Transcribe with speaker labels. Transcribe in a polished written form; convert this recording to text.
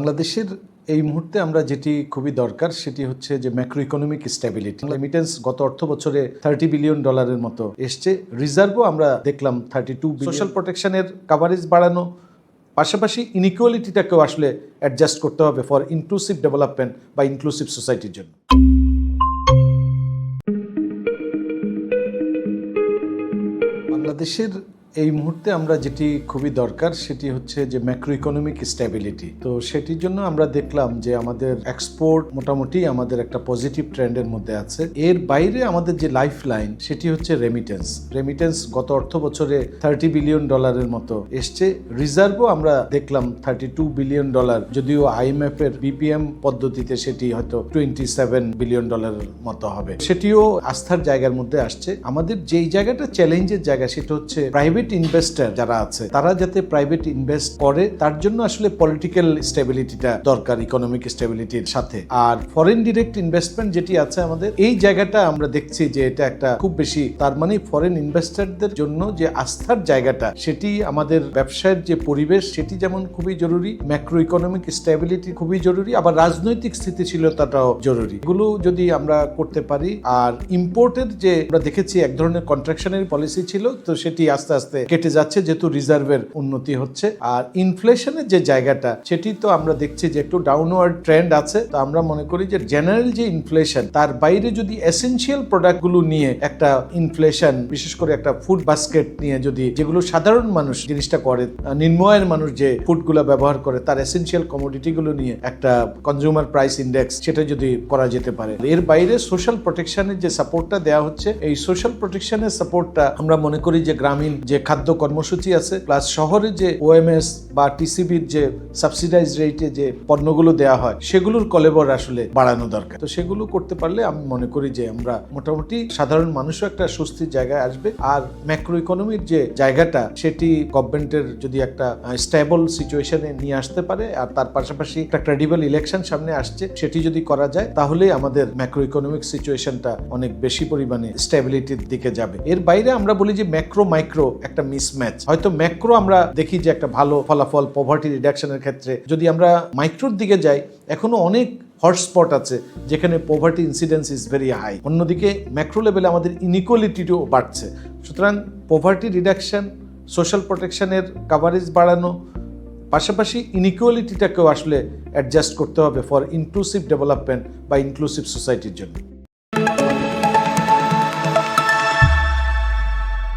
Speaker 1: বাংলাদেশের এই মুহূর্তে আমরা যেটি খুবই দরকার সেটি হচ্ছে যে ম্যাক্রো ইকোনমিক স্ট্যাবিলিটি। রেমিটেন্স গত অর্থ বছরে $30 বিলিয়ন মতো এসছে। রিজার্ভও আমরা দেখলাম 32 বিলিয়ন। সোশ্যাল প্রোটেকশনের কাভারেজ বাড়ানো, পাশাপাশি ইনইকুয়ালিটিটাকেও আসলে অ্যাডজাস্ট করতে হবে ফর ইনক্লুসিভ ডেভেলপমেন্ট বা ইনক্লুসিভ সোসাইটির জন্য। বাংলাদেশের এই মুহূর্তে আমরা যেটি খুবই দরকার সেটি হচ্ছে যে ম্যাক্রো ইকোনমিক স্ট্যাবিলিটি। তো সেটির জন্য আমরা দেখলাম যে আমাদের এক্সপোর্ট মোটামুটি আমাদের একটা পজিটিভ ট্রেন্ডের মধ্যে আছে। এর বাইরে আমাদের যে লাইফ লাইন সেটি হচ্ছে রেমিটেন্স গত অর্থ বছরে $30 বিলিয়ন মতো এসছে। রিজার্ভও আমরা দেখলাম $32 বিলিয়ন, যদিও IMF এর BPM পদ্ধতিতে সেটি হয়তো $27 বিলিয়ন মতো হবে। সেটিও আস্থার জায়গার মধ্যে আসছে। আমাদের যেই জায়গাটা চ্যালেঞ্জের জায়গা সেটা হচ্ছে প্রাইভেট ইনভেস্টর যারা আছে তারা যাতে প্রাইভেট ইনভেস্ট করে, তার জন্য আসলে পলিটিক্যাল স্টেবিলিটিটা দরকার ইকোনমিক স্টেবিলিটির সাথে। আর ফরেন ডিরেক্ট ইনভেস্টমেন্ট যেটি আছে আমাদের এই জায়গাটা আমরা দেখছি যে এটা একটা খুব বেশি, তার মানে ফরেন ইনভেস্টরদের জন্য যে আস্থার জায়গাটা সেটি আমাদের ব্যবসায়ের যে পরিবেশ সেটি যেমন খুবই জরুরি, ম্যাক্রো ইকোনমিক স্টেবিলিটি খুবই জরুরি, আবার রাজনৈতিক স্থিতিশীলতাটাও জরুরি। এগুলো যদি আমরা করতে পারি, আর ইম্পোর্টের যে আমরা দেখেছি এক ধরনের কন্ট্রাকশনের পলিসি ছিল, তো সেটি আস্তে আস্তে কেটে যাচ্ছে যেহেতু রিজার্ভের উন্নতি হচ্ছে। আর ইনফ্লেশনের যে জায়গাটা সেটি তো আমরা দেখছি যে একটু ডাউনওয়ার্ড ট্রেন্ড আছে। তো আমরা মনে করি যে জেনারেল যে ইনফ্লেশন তার বাইরে যদি এসেনশিয়াল প্রোডাক্টগুলো নিয়ে একটা ইনফ্লেশন, বিশেষ করে একটা ফুড বাস্কেট নিয়ে যদি, যেগুলো সাধারণ মানুষ জিনিসটা করে, নিম্নআয়ের মানুষ যে ফুডগুলো ব্যবহার করে তার এসেনশিয়াল কমোডিটিগুলো নিয়ে একটা কনজিউমার প্রাইস ইন্ডেক্স সেটা যদি করা যেতে পারে। এর বাইরে সোশ্যাল প্রোটেকশনের যে সাপোর্টটা দেওয়া হচ্ছে, এই সোশ্যাল প্রোটেকশনের সাপোর্টটা আমরা মনে করি যে গ্রামীণ যে খাদ্য কর্মসূচি আছে প্লাস শহরে যে OMS বা TCBর যে সাবসিডাইজ রেটে যে পণ্যগুলো দেওয়া হয় সেগুলোর কলেবর আসলে বাড়ানো দরকার। তো সেগুলো করতে পারলে আমি মনে করি যে আমরা মোটামুটি সাধারণ মানুষও একটা স্বস্তির জায়গায় আসবে। আর ম্যাক্রো ইকোনমির যে জায়গাটা সেটি গভর্নমেন্টের যদি একটা স্টেবল সিচুয়েশনে নিয়ে আসতে পারে, আর তার পাশাপাশি একটা ক্রেডিবল ইলেকশন সামনে আসছে, সেটি যদি করা যায় তাহলে আমাদের ম্যাক্রো ইকোনমিক সিচুয়েশনটা অনেক বেশি পরিমাণে স্টেবিলিটির দিকে যাবে। এর বাইরে আমরা বলি যে ম্যাক্রো মাইক্রো একটা মিসম্যাচ। হয়তো ম্যাক্রো আমরা দেখি যে একটা ভালো ফলাফল পভার্টি রিডাকশনের ক্ষেত্রে, যদি আমরা মাইক্রোর দিকে যাই এখনো অনেক হটস্পট আছে যেখানে poverty incidence is very high. অন্যদিকে ম্যাক্রো লেভেলে আমাদের ইনইকুয়ালিটিও বাড়ছে। সুতরাং পভার্টি রিডাকশন, সোশ্যাল প্রোটেকশনের কাভারেজ বাড়ানো, পাশাপাশি ইনইকুয়ালিটিটাকেও আসলে অ্যাডজাস্ট করতে হবে ফর ইনক্লুসিভ ডেভেলপমেন্ট বা ইনক্লুসিভ সোসাইটির জন্য।